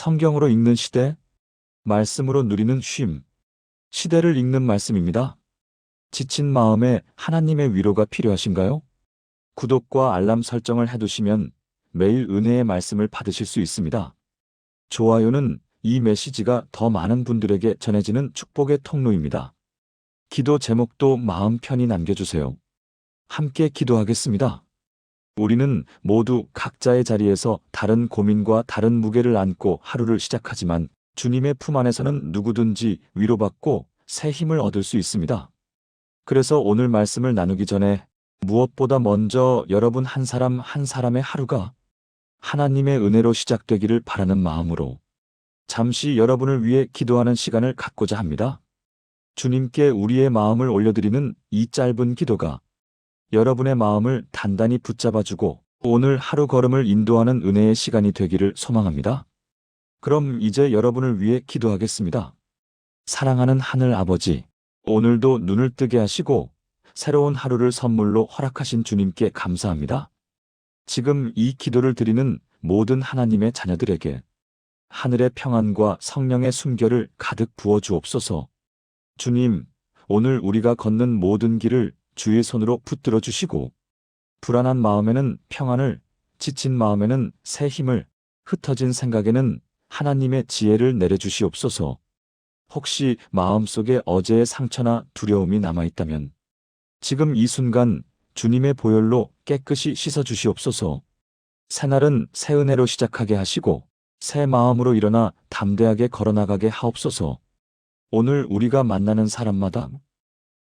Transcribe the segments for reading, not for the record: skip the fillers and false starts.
성경으로 읽는 시대, 말씀으로 누리는 쉼, 시대를 읽는 말씀입니다. 지친 마음에 하나님의 위로가 필요하신가요? 구독과 알람 설정을 해두시면 매일 은혜의 말씀을 받으실 수 있습니다. 좋아요는 이 메시지가 더 많은 분들에게 전해지는 축복의 통로입니다. 기도 제목도 마음 편히 남겨주세요. 함께 기도하겠습니다. 우리는 모두 각자의 자리에서 다른 고민과 다른 무게를 안고 하루를 시작하지만 주님의 품 안에서는 누구든지 위로받고 새 힘을 얻을 수 있습니다. 그래서 오늘 말씀을 나누기 전에 무엇보다 먼저 여러분 한 사람 한 사람의 하루가 하나님의 은혜로 시작되기를 바라는 마음으로 잠시 여러분을 위해 기도하는 시간을 갖고자 합니다. 주님께 우리의 마음을 올려드리는 이 짧은 기도가 여러분의 마음을 단단히 붙잡아주고 오늘 하루 걸음을 인도하는 은혜의 시간이 되기를 소망합니다. 그럼 이제 여러분을 위해 기도하겠습니다. 사랑하는 하늘 아버지, 오늘도 눈을 뜨게 하시고 새로운 하루를 선물로 허락하신 주님께 감사합니다. 지금 이 기도를 드리는 모든 하나님의 자녀들에게 하늘의 평안과 성령의 숨결을 가득 부어 주옵소서. 주님, 오늘 우리가 걷는 모든 길을 주의 손으로 붙들어 주시고 불안한 마음에는 평안을, 지친 마음에는 새 힘을, 흩어진 생각에는 하나님의 지혜를 내려주시옵소서. 혹시 마음속에 어제의 상처나 두려움이 남아있다면 지금 이 순간 주님의 보혈로 깨끗이 씻어주시옵소서. 새날은 새 은혜로 시작하게 하시고 새 마음으로 일어나 담대하게 걸어나가게 하옵소서. 오늘 우리가 만나는 사람마다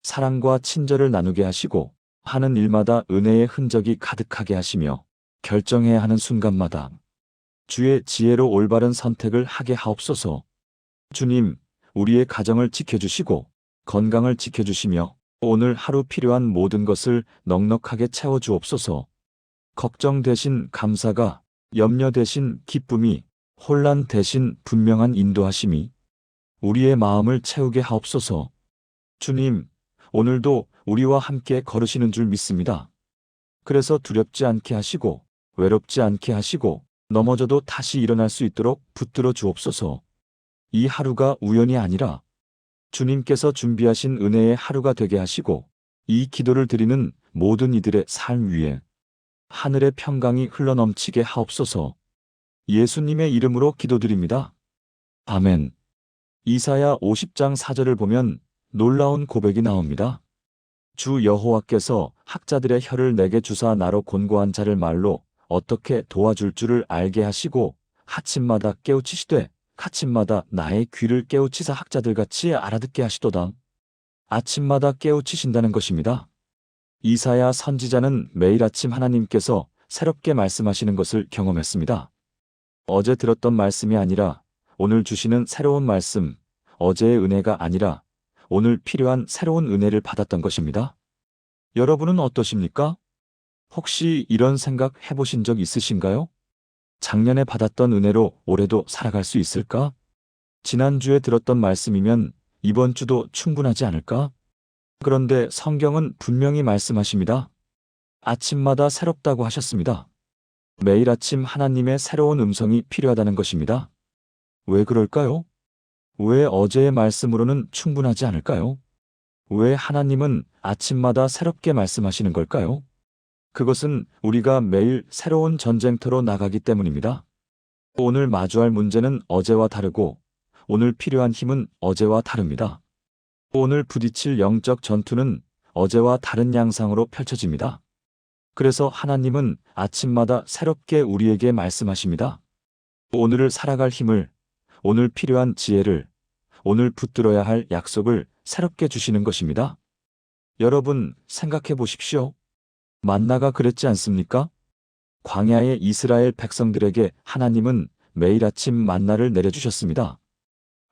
사랑과 친절을 나누게 하시고 하는 일마다 은혜의 흔적이 가득하게 하시며 결정해야 하는 순간마다 주의 지혜로 올바른 선택을 하게 하옵소서. 주님, 우리의 가정을 지켜주시고 건강을 지켜주시며 오늘 하루 필요한 모든 것을 넉넉하게 채워주옵소서. 걱정 대신 감사가, 염려 대신 기쁨이, 혼란 대신 분명한 인도하심이 우리의 마음을 채우게 하옵소서. 주님, 오늘도 우리와 함께 걸으시는 줄 믿습니다. 그래서 두렵지 않게 하시고 외롭지 않게 하시고 넘어져도 다시 일어날 수 있도록 붙들어 주옵소서. 이 하루가 우연이 아니라 주님께서 준비하신 은혜의 하루가 되게 하시고 이 기도를 드리는 모든 이들의 삶 위에 하늘의 평강이 흘러넘치게 하옵소서. 예수님의 이름으로 기도드립니다. 아멘. 이사야 50장 4절을 보면 놀라운 고백이 나옵니다. 주 여호와께서 학자들의 혀를 내게 주사 나로 곤고한 자를 말로 어떻게 도와줄 줄을 알게 하시고 하침마다 깨우치시되 하침마다 나의 귀를 깨우치사 학자들같이 알아듣게 하시도다. 아침마다 깨우치신다는 것입니다. 이사야 선지자는 매일 아침 하나님께서 새롭게 말씀하시는 것을 경험했습니다. 어제 들었던 말씀이 아니라 오늘 주시는 새로운 말씀, 어제의 은혜가 아니라 오늘 필요한 새로운 은혜를 받았던 것입니다. 여러분은 어떠십니까? 혹시 이런 생각 해보신 적 있으신가요? 작년에 받았던 은혜로 올해도 살아갈 수 있을까? 지난주에 들었던 말씀이면 이번 주도 충분하지 않을까? 그런데 성경은 분명히 말씀하십니다. 아침마다 새롭다고 하셨습니다. 매일 아침 하나님의 새로운 음성이 필요하다는 것입니다. 왜 그럴까요? 왜 어제의 말씀으로는 충분하지 않을까요? 왜 하나님은 아침마다 새롭게 말씀하시는 걸까요? 그것은 우리가 매일 새로운 전쟁터로 나가기 때문입니다. 오늘 마주할 문제는 어제와 다르고 오늘 필요한 힘은 어제와 다릅니다. 오늘 부딪힐 영적 전투는 어제와 다른 양상으로 펼쳐집니다. 그래서 하나님은 아침마다 새롭게 우리에게 말씀하십니다. 오늘을 살아갈 힘을, 오늘 필요한 지혜를, 오늘 붙들어야 할 약속을 새롭게 주시는 것입니다. 여러분, 생각해 보십시오. 만나가 그랬지 않습니까? 광야의 이스라엘 백성들에게 하나님은 매일 아침 만나를 내려주셨습니다.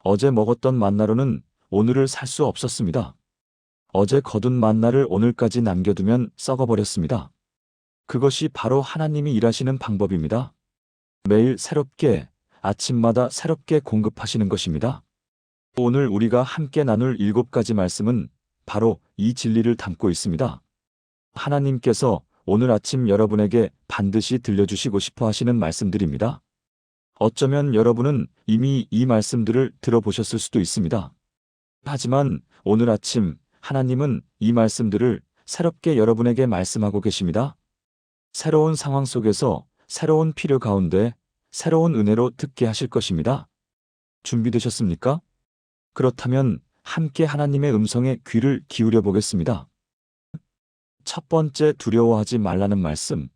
어제 먹었던 만나로는 오늘을 살 수 없었습니다. 어제 거둔 만나를 오늘까지 남겨두면 썩어버렸습니다. 그것이 바로 하나님이 일하시는 방법입니다. 매일 새롭게, 아침마다 새롭게 공급하시는 것입니다. 오늘 우리가 함께 나눌 7가지 말씀은 바로 이 진리를 담고 있습니다. 하나님께서 오늘 아침 여러분에게 반드시 들려주시고 싶어 하시는 말씀들입니다. 어쩌면 여러분은 이미 이 말씀들을 들어보셨을 수도 있습니다. 하지만 오늘 아침 하나님은 이 말씀들을 새롭게 여러분에게 말씀하고 계십니다. 새로운 상황 속에서 새로운 필요 가운데 새로운 은혜로 듣게 하실 것입니다. 준비되셨습니까? 그렇다면 함께 하나님의 음성에 귀를 기울여 보겠습니다. 첫 번째, 두려워하지 말라는 말씀.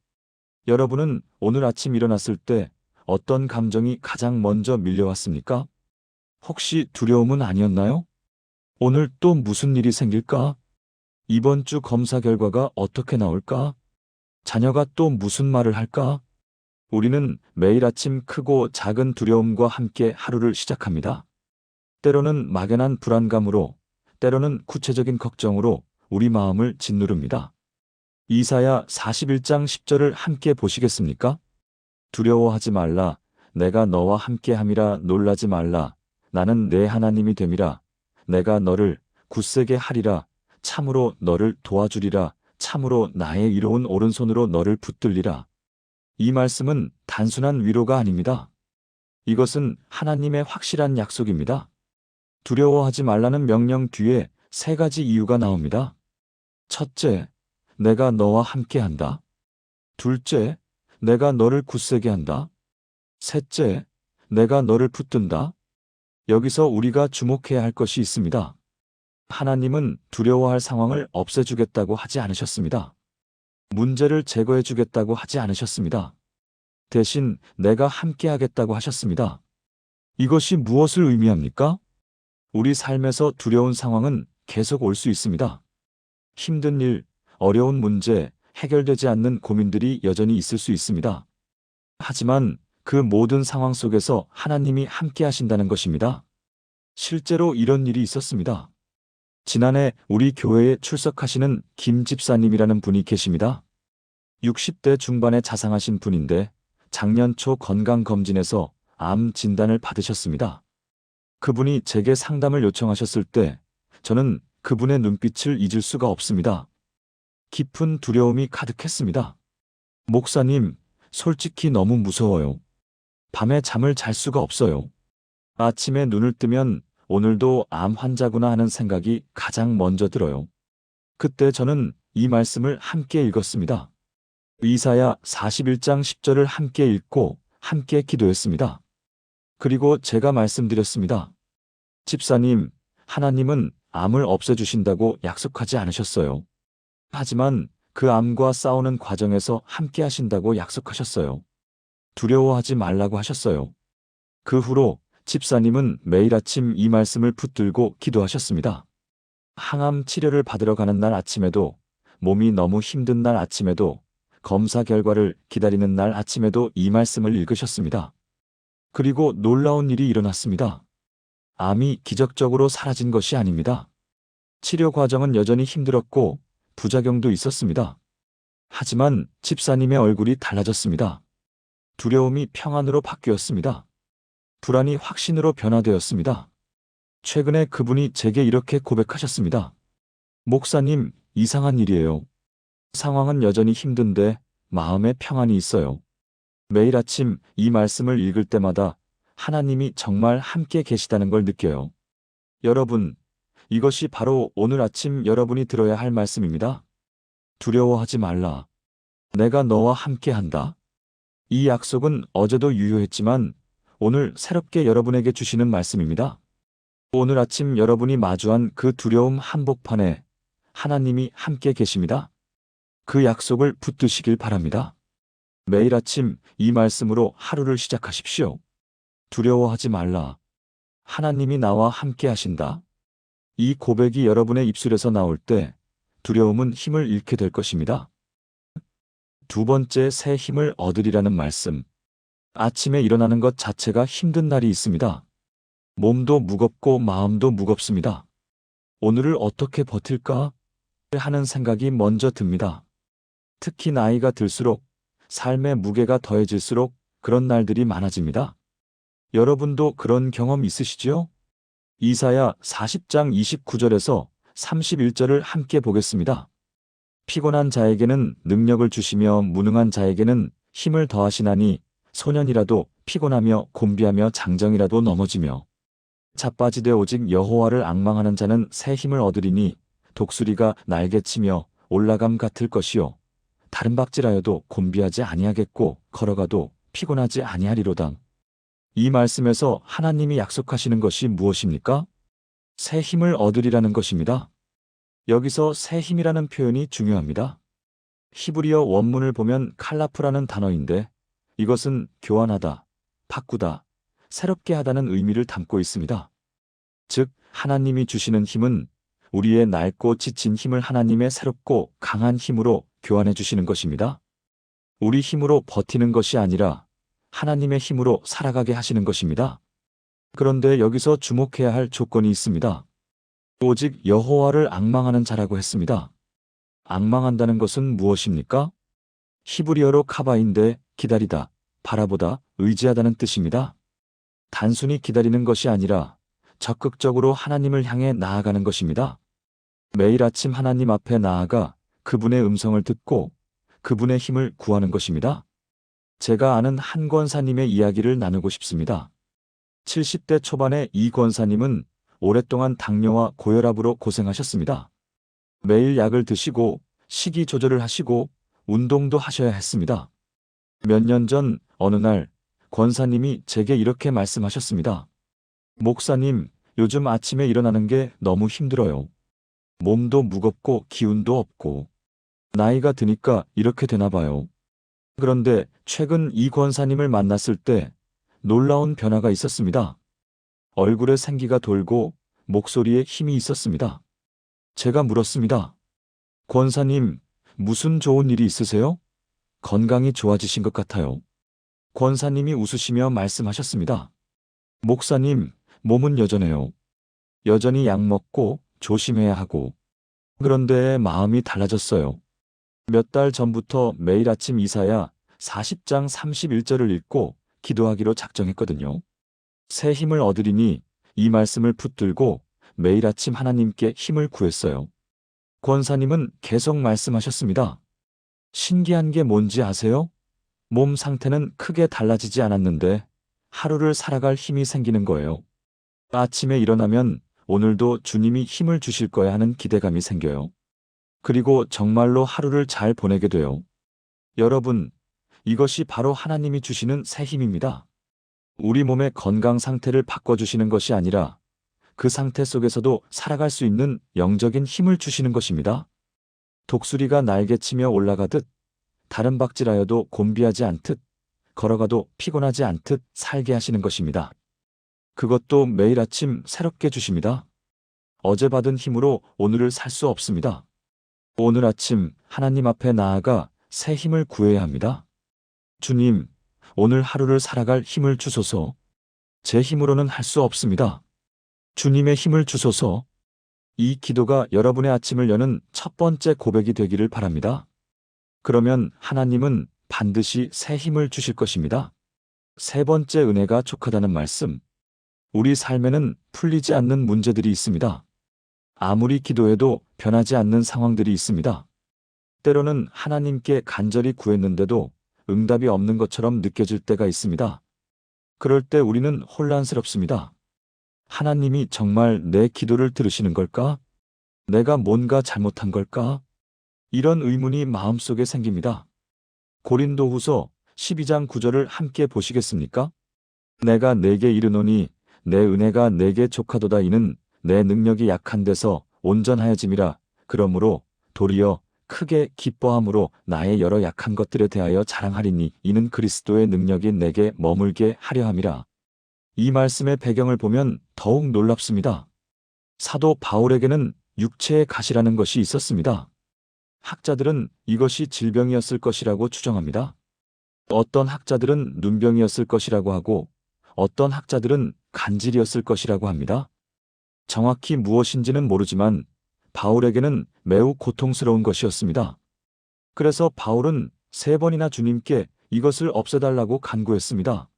여러분은 오늘 아침 일어났을 때 어떤 감정이 가장 먼저 밀려왔습니까? 혹시 두려움은 아니었나요? 오늘 또 무슨 일이 생길까? 이번 주 검사 결과가 어떻게 나올까? 자녀가 또 무슨 말을 할까? 우리는 매일 아침 크고 작은 두려움과 함께 하루를 시작합니다. 때로는 막연한 불안감으로, 때로는 구체적인 걱정으로 우리 마음을 짓누릅니다. 이사야 41장 10절을 함께 보시겠습니까? 두려워하지 말라. 내가 너와 함께함이라. 놀라지 말라. 나는 내 하나님이 됨이라. 내가 너를 굳세게 하리라. 참으로 너를 도와주리라. 참으로 나의 이로운 오른손으로 너를 붙들리라. 이 말씀은 단순한 위로가 아닙니다. 이것은 하나님의 확실한 약속입니다. 두려워하지 말라는 명령 뒤에 세 가지 이유가 나옵니다. 첫째, 내가 너와 함께한다. 둘째, 내가 너를 굳세게 한다. 셋째, 내가 너를 붙든다. 여기서 우리가 주목해야 할 것이 있습니다. 하나님은 두려워할 상황을 없애주겠다고 하지 않으셨습니다. 문제를 제거해주겠다고 하지 않으셨습니다. 대신 내가 함께하겠다고 하셨습니다. 이것이 무엇을 의미합니까? 우리 삶에서 두려운 상황은 계속 올 수 있습니다. 힘든 일, 어려운 문제, 해결되지 않는 고민들이 여전히 있을 수 있습니다. 하지만 그 모든 상황 속에서 하나님이 함께 하신다는 것입니다. 실제로 이런 일이 있었습니다. 지난해 우리 교회에 출석하시는 김 집사님이라는 분이 계십니다. 60대 중반에 자상하신 분인데 작년 초 건강검진에서 암 진단을 받으셨습니다. 그분이 제게 상담을 요청하셨을 때 저는 그분의 눈빛을 잊을 수가 없습니다. 깊은 두려움이 가득했습니다. 목사님, 솔직히 너무 무서워요. 밤에 잠을 잘 수가 없어요. 아침에 눈을 뜨면 오늘도 암 환자구나 하는 생각이 가장 먼저 들어요. 그때 저는 이 말씀을 함께 읽었습니다. 이사야 41장 10절을 함께 읽고 함께 기도했습니다. 그리고 제가 말씀드렸습니다. 집사님, 하나님은 암을 없애주신다고 약속하지 않으셨어요. 하지만 그 암과 싸우는 과정에서 함께 하신다고 약속하셨어요. 두려워하지 말라고 하셨어요. 그 후로 집사님은 매일 아침 이 말씀을 붙들고 기도하셨습니다. 항암 치료를 받으러 가는 날 아침에도, 몸이 너무 힘든 날 아침에도, 검사 결과를 기다리는 날 아침에도 이 말씀을 읽으셨습니다. 그리고 놀라운 일이 일어났습니다. 암이 기적적으로 사라진 것이 아닙니다. 치료 과정은 여전히 힘들었고 부작용도 있었습니다. 하지만 집사님의 얼굴이 달라졌습니다. 두려움이 평안으로 바뀌었습니다. 불안이 확신으로 변화되었습니다. 최근에 그분이 제게 이렇게 고백하셨습니다. 목사님, 이상한 일이에요. 상황은 여전히 힘든데 마음에 평안이 있어요. 매일 아침 이 말씀을 읽을 때마다 하나님이 정말 함께 계시다는 걸 느껴요. 여러분, 이것이 바로 오늘 아침 여러분이 들어야 할 말씀입니다. 두려워하지 말라. 내가 너와 함께한다. 이 약속은 어제도 유효했지만 오늘 새롭게 여러분에게 주시는 말씀입니다. 오늘 아침 여러분이 마주한 그 두려움 한복판에 하나님이 함께 계십니다. 그 약속을 붙드시길 바랍니다. 매일 아침 이 말씀으로 하루를 시작하십시오. 두려워하지 말라. 하나님이 나와 함께 하신다. 이 고백이 여러분의 입술에서 나올 때 두려움은 힘을 잃게 될 것입니다. 두 번째, 새 힘을 얻으리라는 말씀. 아침에 일어나는 것 자체가 힘든 날이 있습니다. 몸도 무겁고 마음도 무겁습니다. 오늘을 어떻게 버틸까 하는 생각이 먼저 듭니다. 특히 나이가 들수록 삶의 무게가 더해질수록 그런 날들이 많아집니다. 여러분도 그런 경험 있으시지요? 이사야 40장 29절에서 31절을 함께 보겠습니다. 피곤한 자에게는 능력을 주시며 무능한 자에게는 힘을 더하시나니 소년이라도 피곤하며 곤비하며 장정이라도 넘어지며 자빠지되 오직 여호와를 앙망하는 자는 새 힘을 얻으리니 독수리가 날개치며 올라감 같을 것이요 다른 박질하여도 곤비하지 아니하겠고 걸어가도 피곤하지 아니하리로다. 이 말씀에서 하나님이 약속하시는 것이 무엇입니까? 새 힘을 얻으리라는 것입니다. 여기서 새 힘이라는 표현이 중요합니다. 히브리어 원문을 보면 칼라프라는 단어인데 이것은 교환하다, 바꾸다, 새롭게 하다는 의미를 담고 있습니다. 즉, 하나님이 주시는 힘은 우리의 낡고 지친 힘을 하나님의 새롭고 강한 힘으로 교환해 주시는 것입니다. 우리 힘으로 버티는 것이 아니라 하나님의 힘으로 살아가게 하시는 것입니다. 그런데 여기서 주목해야 할 조건이 있습니다. 오직 여호와를 앙망하는 자라고 했습니다. 앙망한다는 것은 무엇입니까? 히브리어로 카바인데 기다리다, 바라보다, 의지하다는 뜻입니다. 단순히 기다리는 것이 아니라 적극적으로 하나님을 향해 나아가는 것입니다. 매일 아침 하나님 앞에 나아가 그분의 음성을 듣고 그분의 힘을 구하는 것입니다. 제가 아는 한 권사님의 이야기를 나누고 싶습니다. 70대 초반의 이 권사님은 오랫동안 당뇨와 고혈압으로 고생하셨습니다. 매일 약을 드시고 식이 조절을 하시고 운동도 하셔야 했습니다. 몇 년 전 어느 날 권사님이 제게 이렇게 말씀하셨습니다. 목사님, 요즘 아침에 일어나는 게 너무 힘들어요. 몸도 무겁고 기운도 없고 나이가 드니까 이렇게 되나 봐요. 그런데 최근 이 권사님을 만났을 때 놀라운 변화가 있었습니다. 얼굴에 생기가 돌고 목소리에 힘이 있었습니다. 제가 물었습니다. 권사님, 무슨 좋은 일이 있으세요? 건강이 좋아지신 것 같아요. 권사님이 웃으시며 말씀하셨습니다. 목사님, 몸은 여전해요. 여전히 약 먹고 조심해야 하고. 그런데 마음이 달라졌어요. 몇 달 전부터 매일 아침 이사야 40장 31절을 읽고 기도하기로 작정했거든요. 새 힘을 얻으리니 이 말씀을 붙들고 매일 아침 하나님께 힘을 구했어요. 권사님은 계속 말씀하셨습니다. 신기한 게 뭔지 아세요? 몸 상태는 크게 달라지지 않았는데 하루를 살아갈 힘이 생기는 거예요. 아침에 일어나면 오늘도 주님이 힘을 주실 거야 하는 기대감이 생겨요. 그리고 정말로 하루를 잘 보내게 돼요. 여러분, 이것이 바로 하나님이 주시는 새 힘입니다. 우리 몸의 건강 상태를 바꿔주시는 것이 아니라 그 상태 속에서도 살아갈 수 있는 영적인 힘을 주시는 것입니다. 독수리가 날개치며 올라가듯 다른 박질하여도 곤비하지 않듯 걸어가도 피곤하지 않듯 살게 하시는 것입니다. 그것도 매일 아침 새롭게 주십니다. 어제 받은 힘으로 오늘을 살 수 없습니다. 오늘 아침 하나님 앞에 나아가 새 힘을 구해야 합니다. 주님, 오늘 하루를 살아갈 힘을 주소서. 제 힘으로는 할 수 없습니다. 주님의 힘을 주소서. 이 기도가 여러분의 아침을 여는 첫 번째 고백이 되기를 바랍니다. 그러면 하나님은 반드시 새 힘을 주실 것입니다. 세 번째 은혜가 족하다는 말씀. 우리 삶에는 풀리지 않는 문제들이 있습니다. 아무리 기도해도 변하지 않는 상황들이 있습니다. 때로는 하나님께 간절히 구했는데도 응답이 없는 것처럼 느껴질 때가 있습니다. 그럴 때 우리는 혼란스럽습니다. 하나님이 정말 내 기도를 들으시는 걸까? 내가 뭔가 잘못한 걸까? 이런 의문이 마음속에 생깁니다. 고린도후서 12장 9절을 함께 보시겠습니까? 내가 내게 이르노니 내 은혜가 내게 족하도다. 이는 내 능력이 약한 데서 온전하여짐이라. 그러므로 도리어 크게 기뻐함으로 나의 여러 약한 것들에 대하여 자랑하리니 이는 그리스도의 능력이 내게 머물게 하려 함이라. 이 말씀의 배경을 보면 더욱 놀랍습니다. 사도 바울에게는 육체의 가시라는 것이 있었습니다. 학자들은 이것이 질병이었을 것이라고 추정합니다. 어떤 학자들은 눈병이었을 것이라고 하고 어떤 학자들은 간질이었을 것이라고 합니다. 정확히 무엇인지는 모르지만 바울에게는 매우 고통스러운 것이었습니다. 그래서 바울은 3번이나 주님께 이것을 없애달라고 간구했습니다.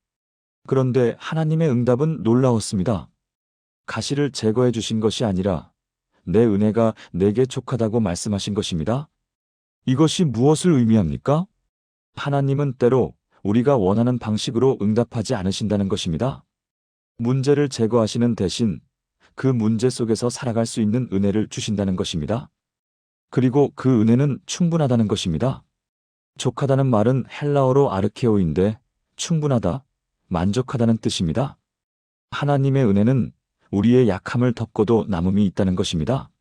그런데 하나님의 응답은 놀라웠습니다. 가시를 제거해 주신 것이 아니라 내 은혜가 내게 족하다고 말씀하신 것입니다. 이것이 무엇을 의미합니까? 하나님은 때로 우리가 원하는 방식으로 응답하지 않으신다는 것입니다. 문제를 제거하시는 대신 그 문제 속에서 살아갈 수 있는 은혜를 주신다는 것입니다. 그리고 그 은혜는 충분하다는 것입니다. 족하다는 말은 헬라어로 아르케오인데 충분하다, 만족하다는 뜻입니다. 하나님의 은혜는 우리의 약함을 덮고도 남음이 있다는 것입니다.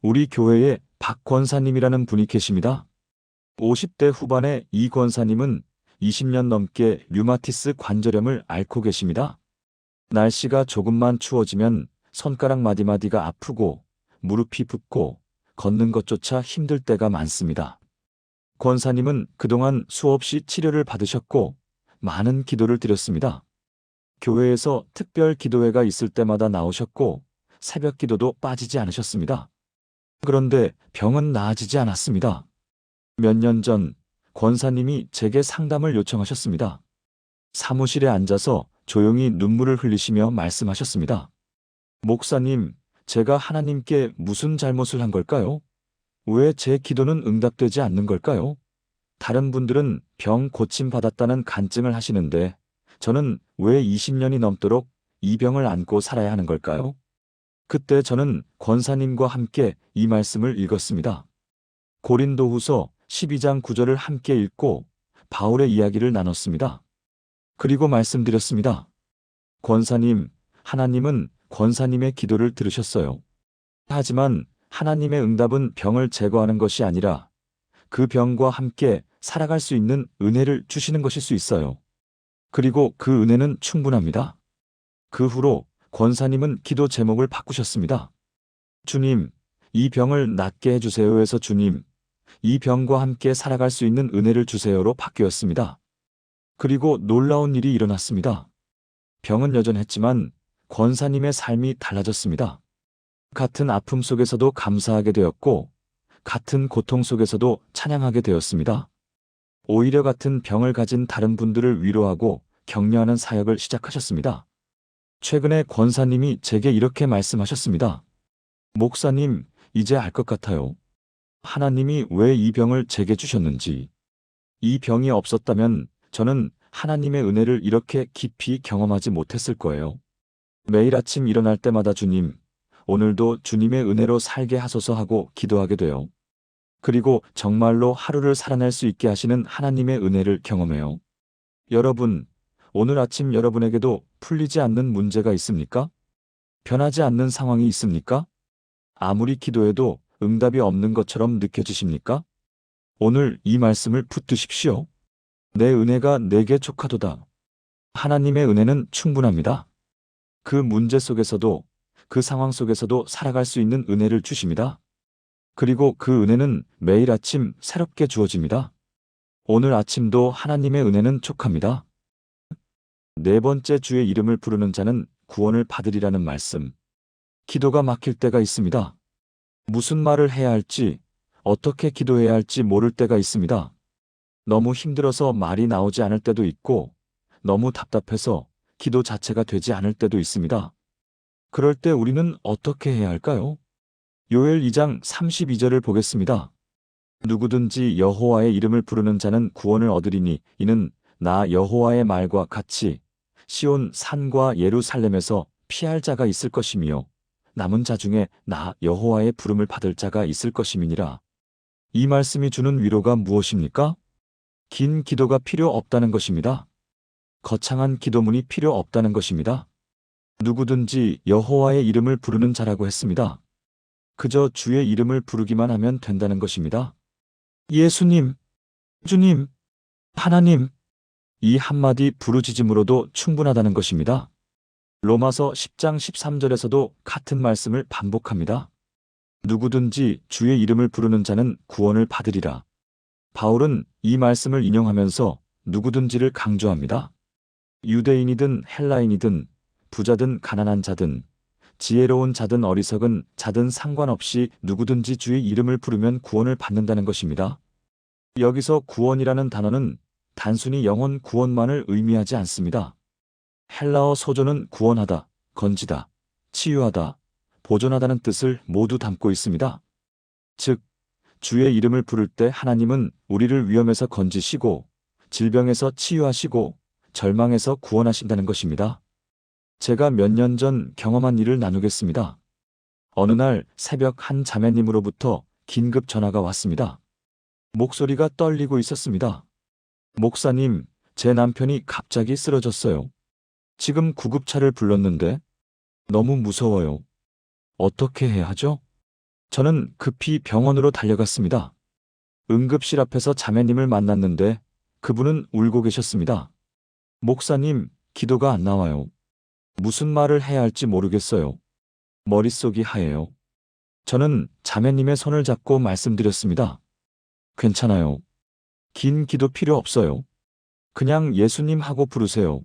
우리 교회에 박 권사님이라는 분이 계십니다. 50대 후반의 이 권사님은 20년 넘게 류마티스 관절염을 앓고 계십니다. 날씨가 조금만 추워지면 손가락 마디마디가 아프고 무릎이 붓고 걷는 것조차 힘들 때가 많습니다. 권사님은 그동안 수없이 치료를 받으셨고 많은 기도를 드렸습니다. 교회에서 특별 기도회가 있을 때마다 나오셨고 새벽 기도도 빠지지 않으셨습니다. 그런데 병은 나아지지 않았습니다. 몇 년 전 권사님이 제게 상담을 요청하셨습니다. 사무실에 앉아서 조용히 눈물을 흘리시며 말씀하셨습니다. 목사님, 제가 하나님께 무슨 잘못을 한 걸까요? 왜 제 기도는 응답되지 않는 걸까요? 다른 분들은 병 고침 받았다는 간증을 하시는데 저는 왜 20년이 넘도록 이 병을 안고 살아야 하는 걸까요? 그때 저는 권사님과 함께 이 말씀을 읽었습니다. 고린도후서 12장 9절을 함께 읽고 바울의 이야기를 나눴습니다. 그리고 말씀드렸습니다. 권사님, 하나님은 권사님의 기도를 들으셨어요. 하지만 하나님의 응답은 병을 제거하는 것이 아니라 그 병과 함께 살아갈 수 있는 은혜를 주시는 것일 수 있어요. 그리고 그 은혜는 충분합니다. 그 후로 권사님은 기도 제목을 바꾸셨습니다. 주님, 이 병을 낫게 해주세요에서 주님, 이 병과 함께 살아갈 수 있는 은혜를 주세요로 바뀌었습니다. 그리고 놀라운 일이 일어났습니다. 병은 여전했지만 권사님의 삶이 달라졌습니다. 같은 아픔 속에서도 감사하게 되었고 같은 고통 속에서도 찬양하게 되었습니다. 오히려 같은 병을 가진 다른 분들을 위로하고 격려하는 사역을 시작하셨습니다. 최근에 권사님이 제게 이렇게 말씀하셨습니다. 목사님, 이제 알 것 같아요. 하나님이 왜 이 병을 제게 주셨는지. 이 병이 없었다면 저는 하나님의 은혜를 이렇게 깊이 경험하지 못했을 거예요. 매일 아침 일어날 때마다 주님, 오늘도 주님의 은혜로 살게 하소서 하고 기도하게 돼요. 그리고 정말로 하루를 살아낼 수 있게 하시는 하나님의 은혜를 경험해요. 여러분, 오늘 아침 여러분에게도 풀리지 않는 문제가 있습니까? 변하지 않는 상황이 있습니까? 아무리 기도해도 응답이 없는 것처럼 느껴지십니까? 오늘 이 말씀을 붙드십시오. 내 은혜가 내게 족하도다. 하나님의 은혜는 충분합니다. 그 문제 속에서도 그 상황 속에서도 살아갈 수 있는 은혜를 주십니다. 그리고 그 은혜는 매일 아침 새롭게 주어집니다. 오늘 아침도 하나님의 은혜는 족합니다. 네 번째, 주의 이름을 부르는 자는 구원을 받으리라는 말씀. 기도가 막힐 때가 있습니다. 무슨 말을 해야 할지, 어떻게 기도해야 할지 모를 때가 있습니다. 너무 힘들어서 말이 나오지 않을 때도 있고, 너무 답답해서 기도 자체가 되지 않을 때도 있습니다. 그럴 때 우리는 어떻게 해야 할까요? 요엘 2장 32절을 보겠습니다. 누구든지 여호와의 이름을 부르는 자는 구원을 얻으리니 이는 나 여호와의 말과 같이 시온 산과 예루살렘에서 피할 자가 있을 것이며 남은 자 중에 나 여호와의 부름을 받을 자가 있을 것임이니라. 이 말씀이 주는 위로가 무엇입니까? 긴 기도가 필요 없다는 것입니다. 거창한 기도문이 필요 없다는 것입니다. 누구든지 여호와의 이름을 부르는 자라고 했습니다. 그저 주의 이름을 부르기만 하면 된다는 것입니다. 예수님, 주님, 하나님, 이 한마디 부르짖음으로도 충분하다는 것입니다. 로마서 10장 13절에서도 같은 말씀을 반복합니다. 누구든지 주의 이름을 부르는 자는 구원을 받으리라. 바울은 이 말씀을 인용하면서 누구든지를 강조합니다. 유대인이든 헬라인이든 부자든 가난한 자든 지혜로운 자든 어리석은 자든 상관없이 누구든지 주의 이름을 부르면 구원을 받는다는 것입니다. 여기서 구원이라는 단어는 단순히 영혼 구원만을 의미하지 않습니다. 헬라어 소조는 구원하다, 건지다, 치유하다, 보존하다는 뜻을 모두 담고 있습니다. 즉, 주의 이름을 부를 때 하나님은 우리를 위험에서 건지시고 질병에서 치유하시고 절망에서 구원하신다는 것입니다. 제가 몇 년 전 경험한 일을 나누겠습니다. 어느 날 새벽 한 자매님으로부터 긴급 전화가 왔습니다. 목소리가 떨리고 있었습니다. 목사님, 제 남편이 갑자기 쓰러졌어요. 지금 구급차를 불렀는데 너무 무서워요. 어떻게 해야 하죠? 저는 급히 병원으로 달려갔습니다. 응급실 앞에서 자매님을 만났는데 그분은 울고 계셨습니다. 목사님, 기도가 안 나와요. 무슨 말을 해야 할지 모르겠어요. 머릿속이 하얘요. 저는 자매님의 손을 잡고 말씀드렸습니다. 괜찮아요. 긴 기도 필요 없어요. 그냥 예수님 하고 부르세요.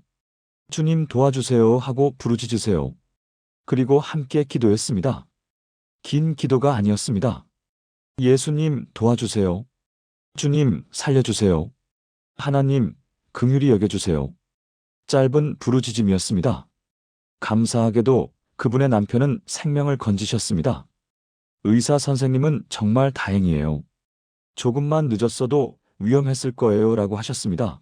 주님 도와주세요 하고 부르짖으세요. 그리고 함께 기도했습니다. 긴 기도가 아니었습니다. 예수님 도와주세요. 주님 살려주세요. 하나님 긍휼히 여겨주세요. 짧은 부르짖음이었습니다. 감사하게도 그분의 남편은 생명을 건지셨습니다. 의사 선생님은 정말 다행이에요. 조금만 늦었어도 위험했을 거예요 라고 하셨습니다.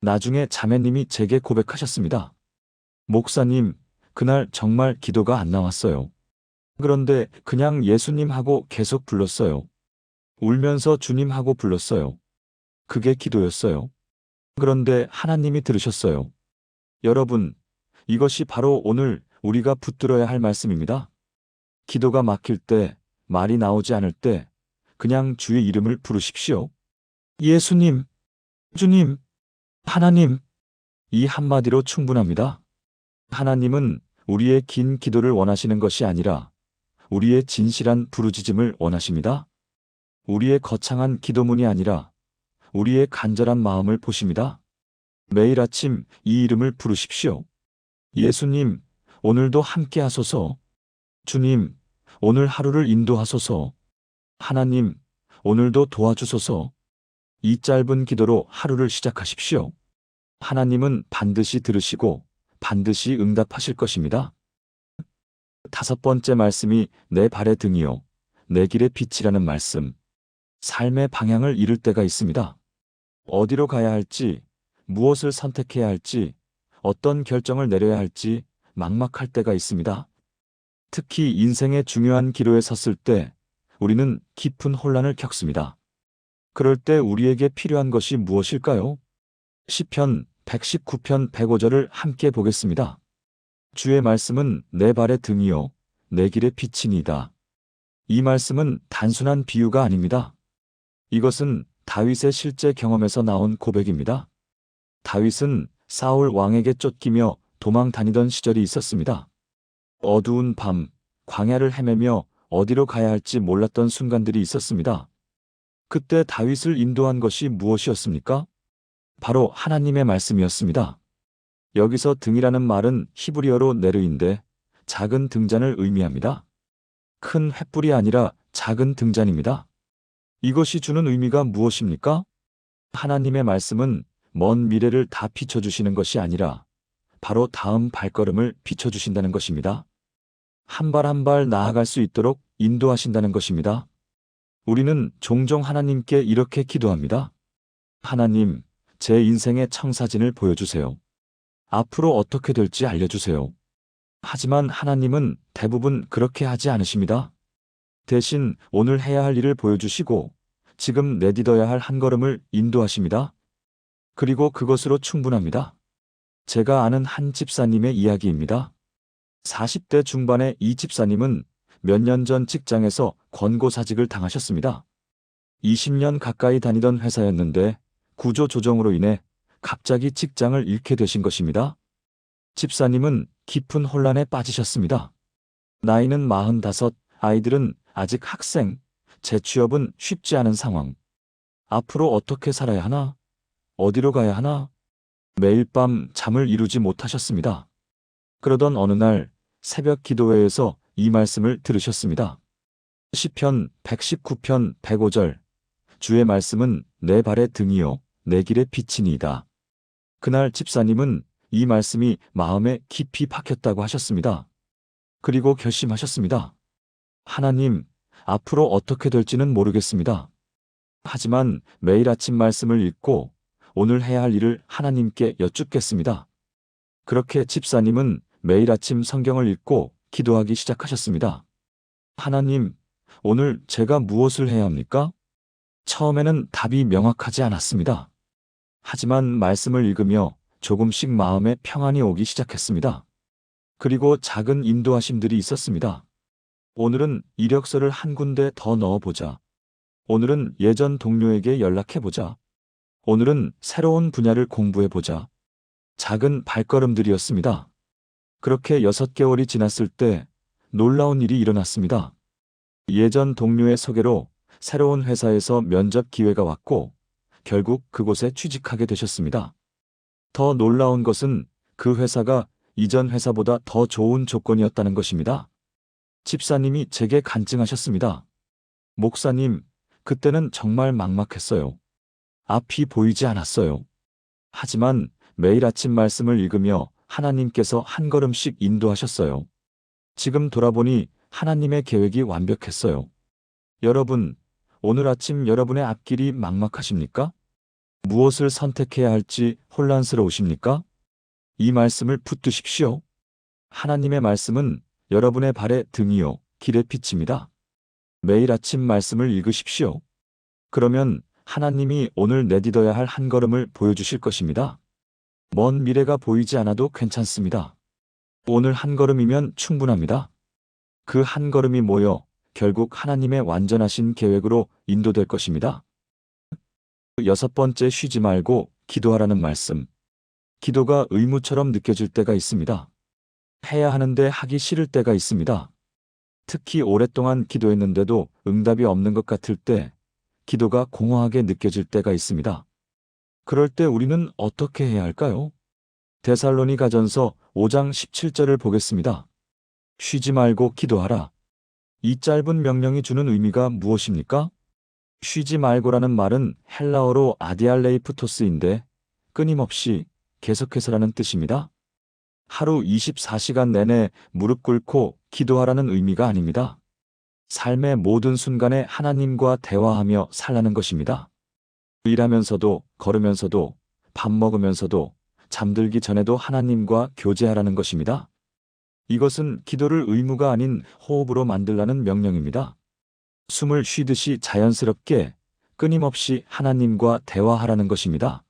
나중에 자매님이 제게 고백하셨습니다. 목사님, 그날 정말 기도가 안 나왔어요. 그런데 그냥 예수님 하고 계속 불렀어요. 울면서 주님 하고 불렀어요. 그게 기도였어요. 그런데 하나님이 들으셨어요. 여러분, 이것이 바로 오늘 우리가 붙들어야 할 말씀입니다. 기도가 막힐 때, 말이 나오지 않을 때, 그냥 주의 이름을 부르십시오. 예수님, 주님, 하나님, 이 한마디로 충분합니다. 하나님은 우리의 긴 기도를 원하시는 것이 아니라 우리의 진실한 부르짖음을 원하십니다. 우리의 거창한 기도문이 아니라 우리의 간절한 마음을 보십니다. 매일 아침 이 이름을 부르십시오. 예수님, 오늘도 함께 하소서. 주님, 오늘 하루를 인도하소서. 하나님, 오늘도 도와주소서. 이 짧은 기도로 하루를 시작하십시오. 하나님은 반드시 들으시고 반드시 응답하실 것입니다. 5번째 말씀이 내 발의 등이요, 내 길의 빛이라는 말씀. 삶의 방향을 잃을 때가 있습니다. 어디로 가야 할지, 무엇을 선택해야 할지, 어떤 결정을 내려야 할지 막막할 때가 있습니다. 특히 인생의 중요한 기로에 섰을 때 우리는 깊은 혼란을 겪습니다. 그럴 때 우리에게 필요한 것이 무엇일까요? 시편 119편 105절을 함께 보겠습니다. 주의 말씀은 내 발의 등이요, 내 길의 빛이니이다. 이 말씀은 단순한 비유가 아닙니다. 이것은 다윗의 실제 경험에서 나온 고백입니다. 다윗은 사울 왕에게 쫓기며 도망 다니던 시절이 있었습니다. 어두운 밤, 광야를 헤매며 어디로 가야 할지 몰랐던 순간들이 있었습니다. 그때 다윗을 인도한 것이 무엇이었습니까? 바로 하나님의 말씀이었습니다. 여기서 등이라는 말은 히브리어로 네르인데 작은 등잔을 의미합니다. 큰 횃불이 아니라 작은 등잔입니다. 이것이 주는 의미가 무엇입니까? 하나님의 말씀은 먼 미래를 다 비춰주시는 것이 아니라 바로 다음 발걸음을 비춰주신다는 것입니다. 한 발 한 발 나아갈 수 있도록 인도하신다는 것입니다. 우리는 종종 하나님께 이렇게 기도합니다. 하나님, 제 인생의 청사진을 보여주세요. 앞으로 어떻게 될지 알려주세요. 하지만 하나님은 대부분 그렇게 하지 않으십니다. 대신 오늘 해야 할 일을 보여주시고 지금 내딛어야 할 한 걸음을 인도하십니다. 그리고 그것으로 충분합니다. 제가 아는 한 집사님의 이야기입니다. 40대 중반의 이 집사님은 몇 년 전 직장에서 권고사직을 당하셨습니다. 20년 가까이 다니던 회사였는데 구조 조정으로 인해 갑자기 직장을 잃게 되신 것입니다. 집사님은 깊은 혼란에 빠지셨습니다. 나이는 45, 아이들은 아직 학생, 재취업은 쉽지 않은 상황. 앞으로 어떻게 살아야 하나? 어디로 가야 하나? 매일 밤 잠을 이루지 못하셨습니다. 그러던 어느 날 새벽 기도회에서 이 말씀을 들으셨습니다. 시편 119편 105절. 주의 말씀은 내 발의 등이요, 내 길의 빛이니이다. 그날 집사님은 이 말씀이 마음에 깊이 박혔다고 하셨습니다. 그리고 결심하셨습니다. 하나님, 앞으로 어떻게 될지는 모르겠습니다. 하지만 매일 아침 말씀을 읽고 오늘 해야 할 일을 하나님께 여쭙겠습니다. 그렇게 집사님은 매일 아침 성경을 읽고 기도하기 시작하셨습니다. 하나님, 오늘 제가 무엇을 해야 합니까? 처음에는 답이 명확하지 않았습니다. 하지만 말씀을 읽으며 조금씩 마음에 평안이 오기 시작했습니다. 그리고 작은 인도하심들이 있었습니다. 오늘은 이력서를 한 군데 더 넣어보자. 오늘은 예전 동료에게 연락해보자. 오늘은 새로운 분야를 공부해보자. 작은 발걸음들이었습니다. 그렇게 6개월이 지났을 때 놀라운 일이 일어났습니다. 예전 동료의 소개로 새로운 회사에서 면접 기회가 왔고 결국 그곳에 취직하게 되셨습니다. 더 놀라운 것은 그 회사가 이전 회사보다 더 좋은 조건이었다는 것입니다. 집사님이 제게 간증하셨습니다. 목사님, 그때는 정말 막막했어요. 앞이 보이지 않았어요. 하지만 매일 아침 말씀을 읽으며 하나님께서 한 걸음씩 인도하셨어요. 지금 돌아보니 하나님의 계획이 완벽했어요. 여러분, 오늘 아침 여러분의 앞길이 막막하십니까? 무엇을 선택해야 할지 혼란스러우십니까? 이 말씀을 붙드십시오. 하나님의 말씀은 여러분의 발의 등이요, 길의 빛입니다. 매일 아침 말씀을 읽으십시오. 그러면 하나님이 오늘 내딛어야 할 한 걸음을 보여주실 것입니다. 먼 미래가 보이지 않아도 괜찮습니다. 오늘 한 걸음이면 충분합니다. 그 한 걸음이 모여 결국 하나님의 완전하신 계획으로 인도될 것입니다. 6번째, 쉬지 말고 기도하라는 말씀. 기도가 의무처럼 느껴질 때가 있습니다. 해야 하는데 하기 싫을 때가 있습니다. 특히 오랫동안 기도했는데도 응답이 없는 것 같을 때 기도가 공허하게 느껴질 때가 있습니다. 그럴 때 우리는 어떻게 해야 할까요? 데살로니가전서 5장 17절을 보겠습니다. 쉬지 말고 기도하라. 이 짧은 명령이 주는 의미가 무엇입니까? 쉬지 말고라는 말은 헬라어로 아디알레이프토스인데 끊임없이 계속해서라는 뜻입니다. 하루 24시간 내내 무릎 꿇고 기도하라는 의미가 아닙니다. 삶의 모든 순간에 하나님과 대화하며 살라는 것입니다. 일하면서도, 걸으면서도, 밥 먹으면서도, 잠들기 전에도 하나님과 교제하라는 것입니다. 이것은 기도를 의무가 아닌 호흡으로 만들라는 명령입니다. 숨을 쉬듯이 자연스럽게 끊임없이 하나님과 대화하라는 것입니다.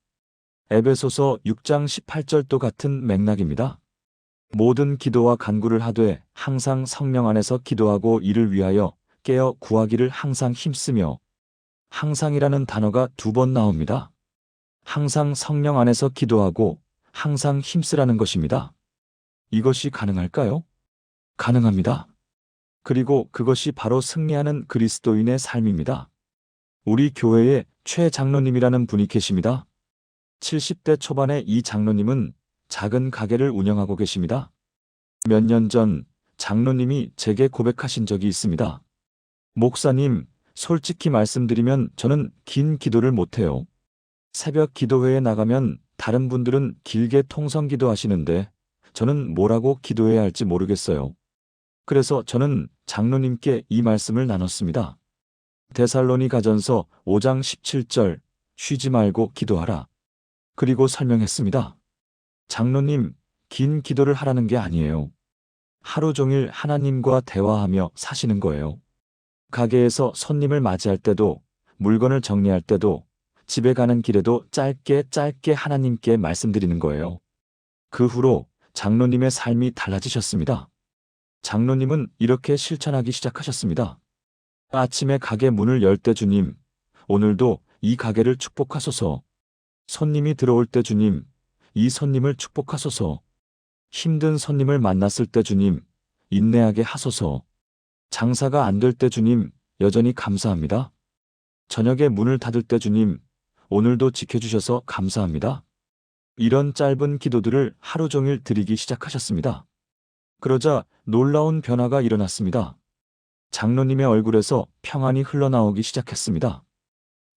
에베소서 6장 18절도 같은 맥락입니다. 모든 기도와 간구를 하되 항상 성령 안에서 기도하고 이를 위하여 깨어 구하기를 항상 힘쓰며, 항상이라는 단어가 2번 나옵니다. 항상 성령 안에서 기도하고 항상 힘쓰라는 것입니다. 이것이 가능할까요? 가능합니다. 그리고 그것이 바로 승리하는 그리스도인의 삶입니다. 우리 교회에 최 장로님이라는 분이 계십니다. 70대 초반의 이 장로님은 작은 가게를 운영하고 계십니다. 몇 년 전 장로님이 제게 고백하신 적이 있습니다. 목사님, 솔직히 말씀드리면 저는 긴 기도를 못해요. 새벽 기도회에 나가면 다른 분들은 길게 통성기도 하시는데 저는 뭐라고 기도해야 할지 모르겠어요. 그래서 저는 장로님께 이 말씀을 나눴습니다. 데살로니가전서 5장 17절, 쉬지 말고 기도하라. 그리고 설명했습니다. 장로님, 긴 기도를 하라는 게 아니에요. 하루 종일 하나님과 대화하며 사시는 거예요. 가게에서 손님을 맞이할 때도, 물건을 정리할 때도, 집에 가는 길에도 짧게 하나님께 말씀드리는 거예요. 그 후로 장로님의 삶이 달라지셨습니다. 장로님은 이렇게 실천하기 시작하셨습니다. 아침에 가게 문을 열 때 주님, 오늘도 이 가게를 축복하소서. 손님이 들어올 때 주님, 이 손님을 축복하소서. 힘든 손님을 만났을 때 주님, 인내하게 하소서. 장사가 안 될 때 주님, 여전히 감사합니다. 저녁에 문을 닫을 때 주님, 오늘도 지켜주셔서 감사합니다. 이런 짧은 기도들을 하루 종일 드리기 시작하셨습니다. 그러자 놀라운 변화가 일어났습니다. 장로님의 얼굴에서 평안이 흘러나오기 시작했습니다.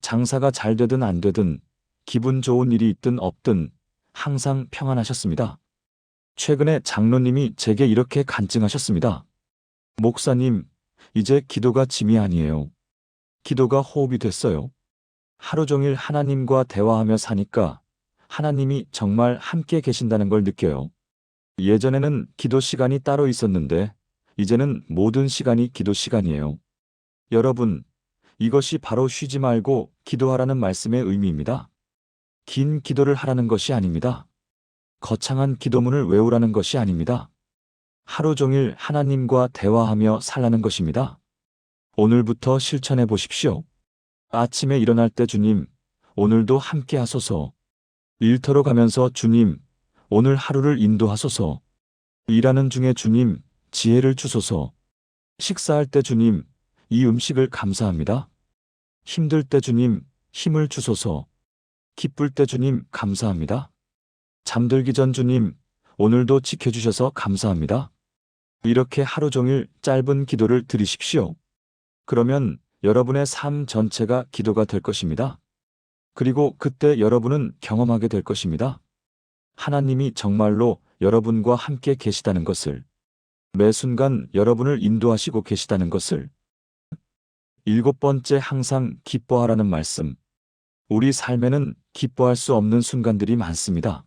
장사가 잘 되든 안 되든, 기분 좋은 일이 있든 없든 항상 평안하셨습니다. 최근에 장로님이 제게 이렇게 간증하셨습니다. 목사님, 이제 기도가 짐이 아니에요. 기도가 호흡이 됐어요. 하루 종일 하나님과 대화하며 사니까 하나님이 정말 함께 계신다는 걸 느껴요. 예전에는 기도 시간이 따로 있었는데 이제는 모든 시간이 기도 시간이에요. 여러분, 이것이 바로 쉬지 말고 기도하라는 말씀의 의미입니다. 긴 기도를 하라는 것이 아닙니다. 거창한 기도문을 외우라는 것이 아닙니다. 하루 종일 하나님과 대화하며 살라는 것입니다. 오늘부터 실천해 보십시오. 아침에 일어날 때 주님, 오늘도 함께 하소서. 일터로 가면서 주님, 오늘 하루를 인도하소서. 일하는 중에 주님, 지혜를 주소서. 식사할 때 주님, 이 음식을 감사합니다. 힘들 때 주님, 힘을 주소서. 기쁠 때 주님, 감사합니다. 잠들기 전 주님, 오늘도 지켜주셔서 감사합니다. 이렇게 하루 종일 짧은 기도를 드리십시오. 그러면 여러분의 삶 전체가 기도가 될 것입니다. 그리고 그때 여러분은 경험하게 될 것입니다. 하나님이 정말로 여러분과 함께 계시다는 것을, 매 순간 여러분을 인도하시고 계시다는 것을. 7번째, 항상 기뻐하라는 말씀. 우리 삶에는 기뻐할 수 없는 순간들이 많습니다.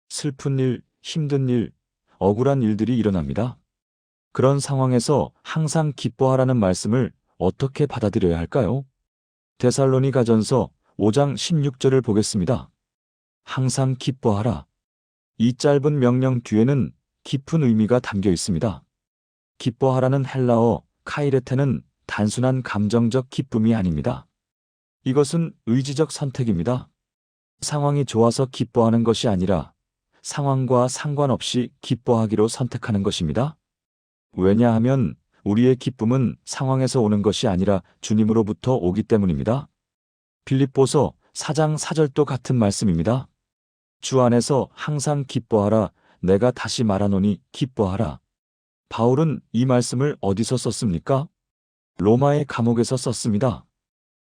슬픈 일, 힘든 일, 억울한 일들이 일어납니다. 그런 상황에서 항상 기뻐하라는 말씀을 어떻게 받아들여야 할까요? 데살로니가전서 5장 16절을 보겠습니다. 항상 기뻐하라. 이 짧은 명령 뒤에는 깊은 의미가 담겨 있습니다. 기뻐하라는 헬라어 카이레테는 단순한 감정적 기쁨이 아닙니다. 이것은 의지적 선택입니다. 상황이 좋아서 기뻐하는 것이 아니라 상황과 상관없이 기뻐하기로 선택하는 것입니다. 왜냐하면 우리의 기쁨은 상황에서 오는 것이 아니라 주님으로부터 오기 때문입니다. 빌립보서 4장 4절도 같은 말씀입니다. 주 안에서 항상 기뻐하라. 내가 다시 말하노니 기뻐하라. 바울은 이 말씀을 어디서 썼습니까? 로마의 감옥에서 썼습니다.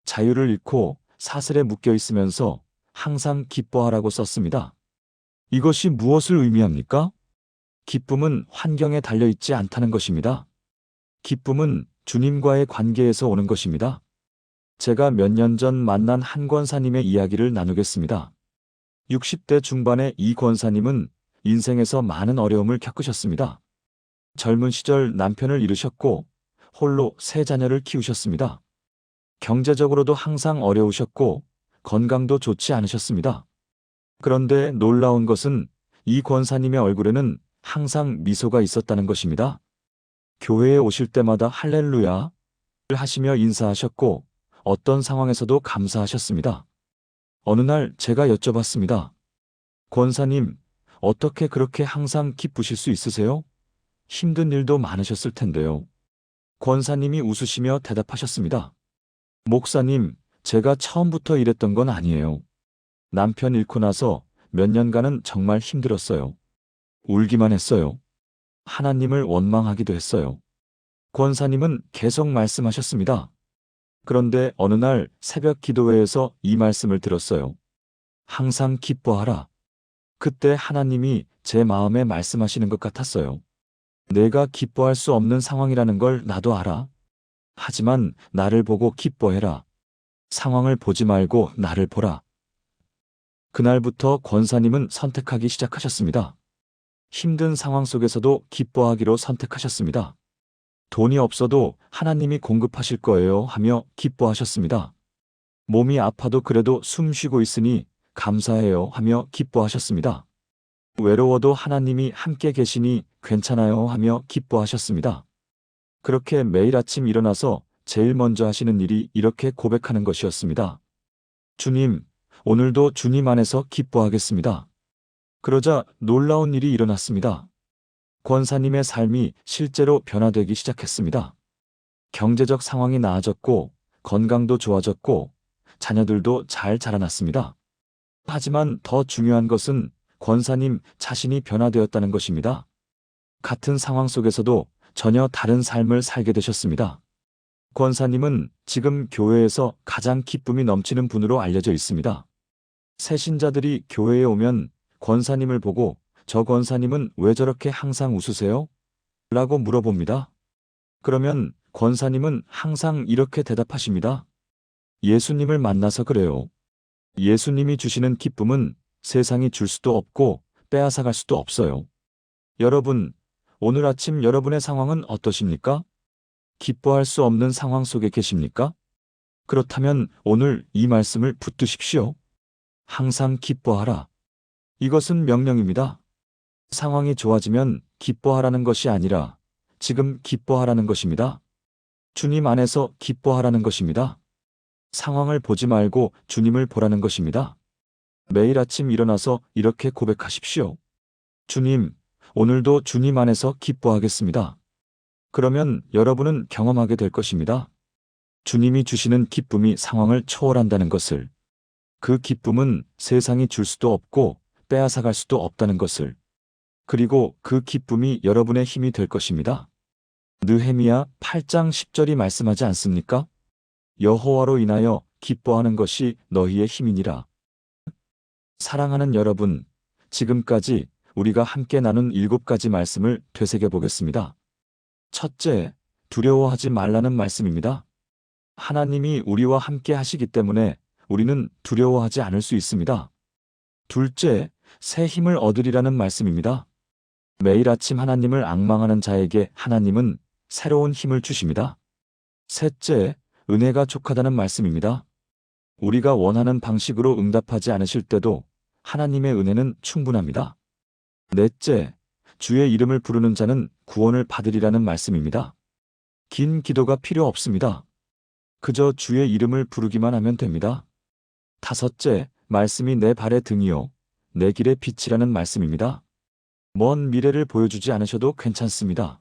자유를 잃고 사슬에 묶여 있으면서 항상 기뻐하라고 썼습니다. 이것이 무엇을 의미합니까? 기쁨은 환경에 달려있지 않다는 것입니다. 기쁨은 주님과의 관계에서 오는 것입니다. 제가 몇 년 전 만난 한 권사님의 이야기를 나누겠습니다. 60대 중반의 이 권사님은 인생에서 많은 어려움을 겪으셨습니다. 젊은 시절 남편을 잃으셨고 홀로 3자녀를 키우셨습니다. 경제적으로도 항상 어려우셨고 건강도 좋지 않으셨습니다. 그런데 놀라운 것은 이 권사님의 얼굴에는 항상 미소가 있었다는 것입니다. 교회에 오실 때마다 할렐루야를 하시며 인사하셨고 어떤 상황에서도 감사하셨습니다. 어느 날 제가 여쭤봤습니다. 권사님, 어떻게 그렇게 항상 기쁘실 수 있으세요? 힘든 일도 많으셨을 텐데요. 권사님이 웃으시며 대답하셨습니다. 목사님, 제가 처음부터 이랬던 건 아니에요. 남편 잃고 나서 몇 년간은 정말 힘들었어요. 울기만 했어요. 하나님을 원망하기도 했어요. 권사님은 계속 말씀하셨습니다. 그런데 어느 날 새벽 기도회에서 이 말씀을 들었어요. 항상 기뻐하라. 그때 하나님이 제 마음에 말씀하시는 것 같았어요. 내가 기뻐할 수 없는 상황이라는 걸 나도 알아. 하지만 나를 보고 기뻐해라. 상황을 보지 말고 나를 보라. 그날부터 권사님은 선택하기 시작하셨습니다. 힘든 상황 속에서도 기뻐하기로 선택하셨습니다. 돈이 없어도 하나님이 공급하실 거예요 하며 기뻐하셨습니다. 몸이 아파도 그래도 숨 쉬고 있으니 감사해요 하며 기뻐하셨습니다. 외로워도 하나님이 함께 계시니 괜찮아요 하며 기뻐하셨습니다. 그렇게 매일 아침 일어나서 제일 먼저 하시는 일이 이렇게 고백하는 것이었습니다. 주님, 오늘도 주님 안에서 기뻐하겠습니다. 그러자 놀라운 일이 일어났습니다. 권사님의 삶이 실제로 변화되기 시작했습니다. 경제적 상황이 나아졌고 건강도 좋아졌고 자녀들도 잘 자라났습니다. 하지만 더 중요한 것은 권사님 자신이 변화되었다는 것입니다. 같은 상황 속에서도 전혀 다른 삶을 살게 되셨습니다. 권사님은 지금 교회에서 가장 기쁨이 넘치는 분으로 알려져 있습니다. 새신자들이 교회에 오면 권사님을 보고 저 권사님은 왜 저렇게 항상 웃으세요? 라고 물어봅니다. 그러면 권사님은 항상 이렇게 대답하십니다. 예수님을 만나서 그래요. 예수님이 주시는 기쁨은 세상이 줄 수도 없고 빼앗아갈 수도 없어요. 여러분, 오늘 아침 여러분의 상황은 어떠십니까? 기뻐할 수 없는 상황 속에 계십니까? 그렇다면 오늘 이 말씀을 붙드십시오. 항상 기뻐하라. 이것은 명령입니다. 상황이 좋아지면 기뻐하라는 것이 아니라 지금 기뻐하라는 것입니다. 주님 안에서 기뻐하라는 것입니다. 상황을 보지 말고 주님을 보라는 것입니다. 매일 아침 일어나서 이렇게 고백하십시오. 주님, 오늘도 주님 안에서 기뻐하겠습니다. 그러면 여러분은 경험하게 될 것입니다. 주님이 주시는 기쁨이 상황을 초월한다는 것을, 그 기쁨은 세상이 줄 수도 없고 빼앗아갈 수도 없다는 것을, 그리고 그 기쁨이 여러분의 힘이 될 것입니다. 느헤미야 8장 10절이 말씀하지 않습니까? 여호와로 인하여 기뻐하는 것이 너희의 힘이니라. 사랑하는 여러분, 지금까지 우리가 함께 나눈 7가지 말씀을 되새겨 보겠습니다. 첫째, 두려워하지 말라는 말씀입니다. 하나님이 우리와 함께 하시기 때문에 우리는 두려워하지 않을 수 있습니다. 둘째, 새 힘을 얻으리라는 말씀입니다. 매일 아침 하나님을 앙망하는 자에게 하나님은 새로운 힘을 주십니다. 셋째, 은혜가 족하다는 말씀입니다. 우리가 원하는 방식으로 응답하지 않으실 때도 하나님의 은혜는 충분합니다. 넷째, 주의 이름을 부르는 자는 구원을 받으리라는 말씀입니다. 긴 기도가 필요 없습니다. 그저 주의 이름을 부르기만 하면 됩니다. 다섯째, 말씀이 내 발의 등이요, 내 길의 빛이라는 말씀입니다. 먼 미래를 보여주지 않으셔도 괜찮습니다.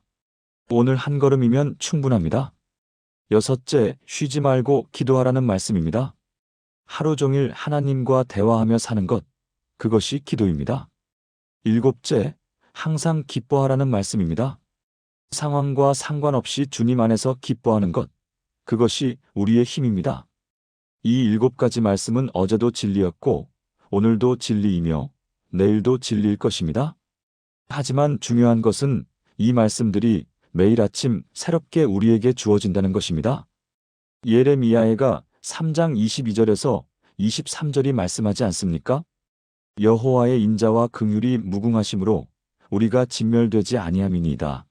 오늘 한 걸음이면 충분합니다. 여섯째, 쉬지 말고 기도하라는 말씀입니다. 하루 종일 하나님과 대화하며 사는 것, 그것이 기도입니다. 일곱째, 항상 기뻐하라는 말씀입니다. 상황과 상관없이 주님 안에서 기뻐하는 것, 그것이 우리의 힘입니다. 이 7가지 말씀은 어제도 진리였고 오늘도 진리이며 내일도 진리일 것입니다. 하지만 중요한 것은 이 말씀들이 매일 아침 새롭게 우리에게 주어진다는 것입니다. 예레미야가 3장 22절에서 23절이 말씀하지 않습니까? 여호와의 인자와 긍휼이 무궁하심으로 우리가 진멸되지 아니함이니이다.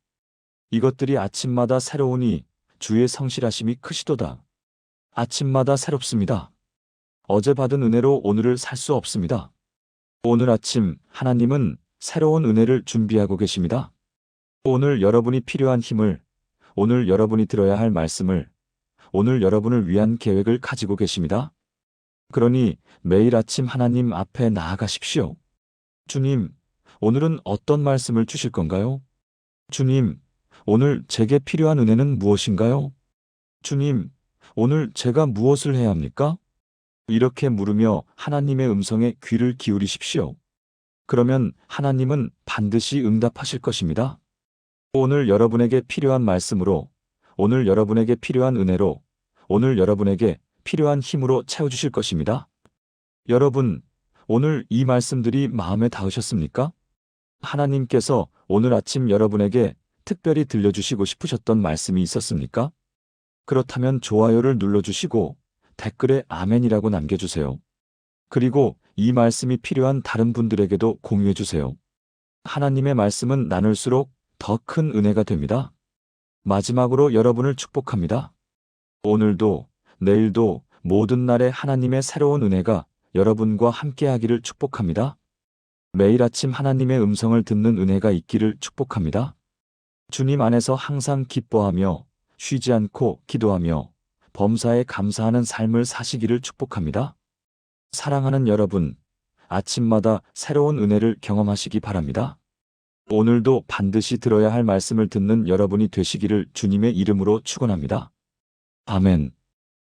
이것들이 아침마다 새로우니 주의 성실하심이 크시도다. 아침마다 새롭습니다. 어제 받은 은혜로 오늘을 살 수 없습니다. 오늘 아침 하나님은 새로운 은혜를 준비하고 계십니다. 오늘 여러분이 필요한 힘을, 오늘 여러분이 들어야 할 말씀을, 오늘 여러분을 위한 계획을 가지고 계십니다. 그러니 매일 아침 하나님 앞에 나아가십시오. 주님, 오늘은 어떤 말씀을 주실 건가요? 주님, 오늘 제게 필요한 은혜는 무엇인가요? 주님, 오늘 제가 무엇을 해야 합니까? 이렇게 물으며 하나님의 음성에 귀를 기울이십시오. 그러면 하나님은 반드시 응답하실 것입니다. 오늘 여러분에게 필요한 말씀으로, 오늘 여러분에게 필요한 은혜로, 오늘 여러분에게 필요한 힘으로 채워주실 것입니다. 여러분, 오늘 이 말씀들이 마음에 닿으셨습니까? 하나님께서 오늘 아침 여러분에게 특별히 들려주시고 싶으셨던 말씀이 있었습니까? 그렇다면 좋아요를 눌러주시고 댓글에 아멘이라고 남겨주세요. 그리고 이 말씀이 필요한 다른 분들에게도 공유해주세요. 하나님의 말씀은 나눌수록 더 큰 은혜가 됩니다. 마지막으로 여러분을 축복합니다. 오늘도, 내일도 모든 날에 하나님의 새로운 은혜가 여러분과 함께하기를 축복합니다. 매일 아침 하나님의 음성을 듣는 은혜가 있기를 축복합니다. 주님 안에서 항상 기뻐하며 쉬지 않고 기도하며 범사에 감사하는 삶을 사시기를 축복합니다. 사랑하는 여러분, 아침마다 새로운 은혜를 경험하시기 바랍니다. 오늘도 반드시 들어야 할 말씀을 듣는 여러분이 되시기를 주님의 이름으로 축원합니다. 아멘.